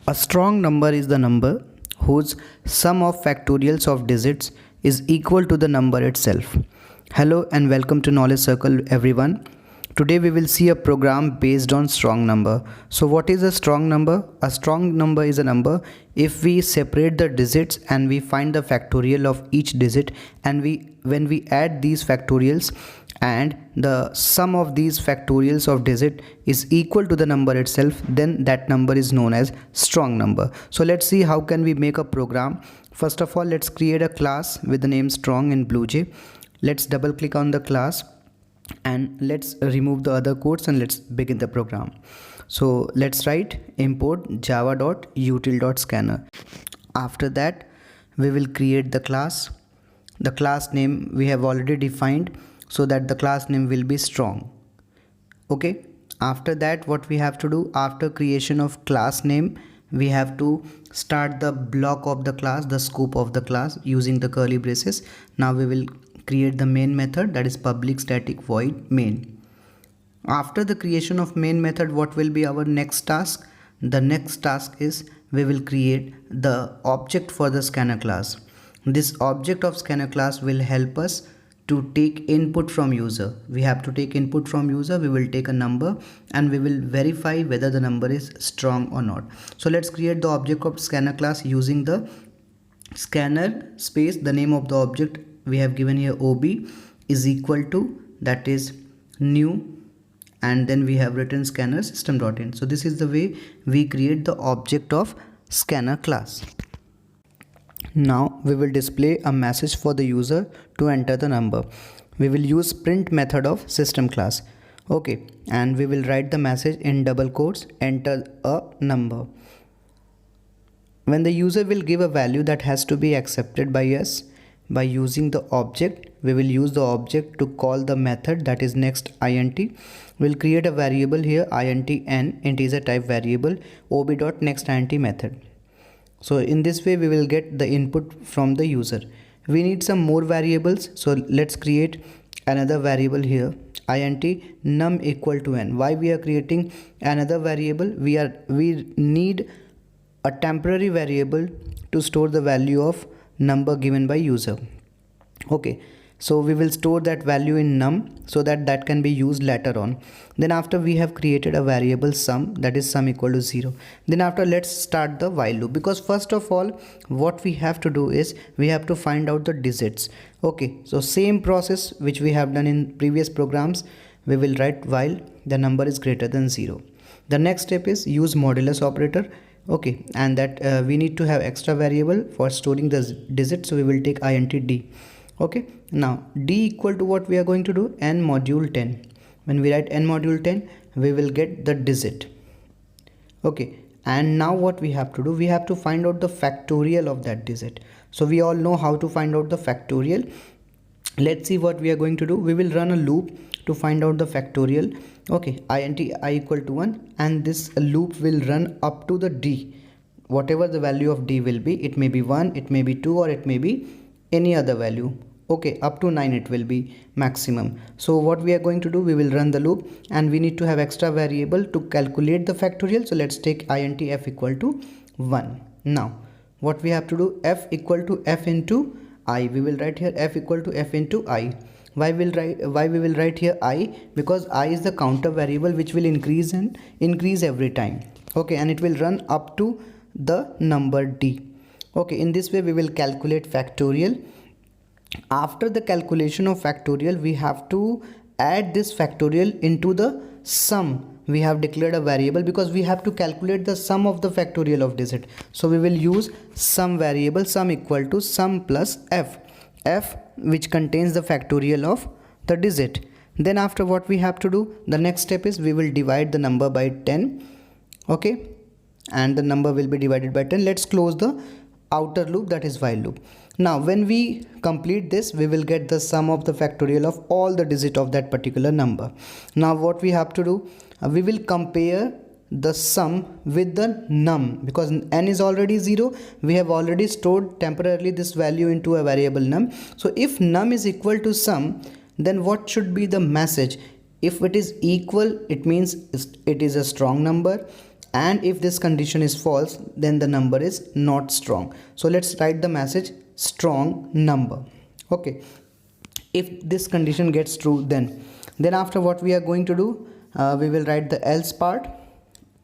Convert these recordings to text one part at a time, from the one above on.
A strong number is the number whose sum of factorials of digits is equal to the number itself. Hello and welcome to Knowledge Circle everyone. Today we will see a program based on strong number. So what is a strong number? A strong number is a number if we separate the digits and we find the factorial of each digit, and when we add these factorials and the sum of these factorials of digit is equal to the number itself, then that number is known as strong number. So let's see how can we make a program. First of all, let's create a class with the name strong in BlueJ. Let's double click on the class and let's remove the other codes and let's begin the program. So let's write import java.util.scanner. After that we will create the class. The class name we have already defined, so that the class name will be strong. Okay, after that what we have to do, after creation of class name, we have to start the block of the class, the scope of the class, using the curly braces. Now we will create the main method, that is public static void main. After the creation of main method, what will be our next task? The next task is we will create the object for the scanner class. This object of scanner class will help us to take input from user. We have to take input from user. We will take a number and we will verify whether the number is strong or not. So let's create the object of scanner class using the scanner space. The name of the object we have given here ob is equal to, that is new, and then we have written scanner system.in. So this is the way we create the object of scanner class. Now we will display a message for the user to enter the number. We will use print method of system class. Okay, and we will write the message in double quotes, enter a number. When the user will give a value that has to be accepted by us, by using the object, we will use the object to call the method, that is next int. We'll create a variable here int n, integer type variable ob.nextInt method. So in this way we will get the input from the user. We need some more variables, so let's create another variable here int num equal to n. Why we are creating another variable? We need a temporary variable to store the value of number given by user. Okay, so we will store that value in num so that can be used later on. Then after we have created a variable sum, that is sum equal to 0. Then after let's start the while loop, because first of all what we have to do is we have to find out the digits. Okay, so same process which we have done in previous programs. We will write while the number is greater than 0. The next step is use modulus operator. Okay, and that we need to have extra variable for storing the digit, so we will take int d. Okay, now d equal to what we are going to do, n module 10. When we write n module 10, we will get the digit. Okay, and now what we have to do, we have to find out the factorial of that digit. So we all know how to find out the factorial. Let's see what we are going to do. We will run a loop to find out the factorial. Okay, int I equal to 1, and this loop will run up to the d, whatever the value of d will be. It may be 1, it may be 2, or it may be any other value. Okay, up to 9 it will be maximum. So what we are going to do, we will run the loop and we need to have extra variable to calculate the factorial. So let's take int f equal to 1. Now what we have to do, f equal to f into I. We will write here f equal to f into I. Why we will write here I? Because I is the counter variable which will increase every time. Okay, and it will run up to the number d. Okay, in this way we will calculate factorial. After the calculation of factorial, we have to add this factorial into the sum. We have declared a variable because we have to calculate the sum of the factorial of digit. So we will use sum variable, sum equal to sum plus f which contains the factorial of the digit. Then after what we have to do, the next step is we will divide the number by 10. Okay, and the number will be divided by 10. Let's close the outer loop, that is while loop. Now when we complete this, we will get the sum of the factorial of all the digit of that particular number. Now what we have to do, we will compare the sum with the num, because n is already 0. We have already stored temporarily this value into a variable num. So if num is equal to sum, then what should be the message? If it is equal, it means it is a strong number. and if this condition is false, then the number is not strong. So let's write the message strong number. Okay, if this condition gets true, then after what we are going to do, we will write the else part.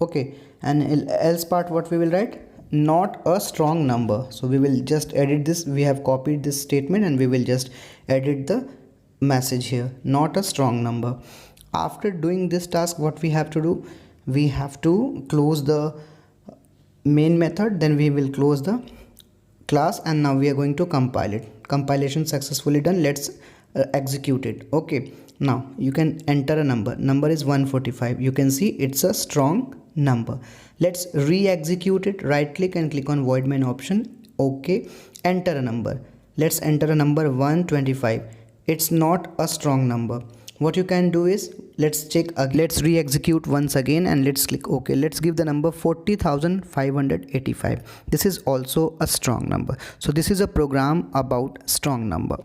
Okay, and else part, what we will write, not a strong number. So we will just edit this. We have copied this statement and we will just edit the message here, not a strong number. After doing this task, what we have to do, we have to close the main method, then we will close the class, and now we are going to compile it. Compilation successfully done. Let's execute it. Okay, now you can enter a number is 145. You can see it's a strong number. Let's re-execute it. Right click and click on void main option. Okay, enter a number. Let's enter a number 125. It's not a strong number. What you can do is, let's check, let's re-execute once again and let's click OK. Let's give the number 40,585. This is also a strong number. So this is a program about strong number.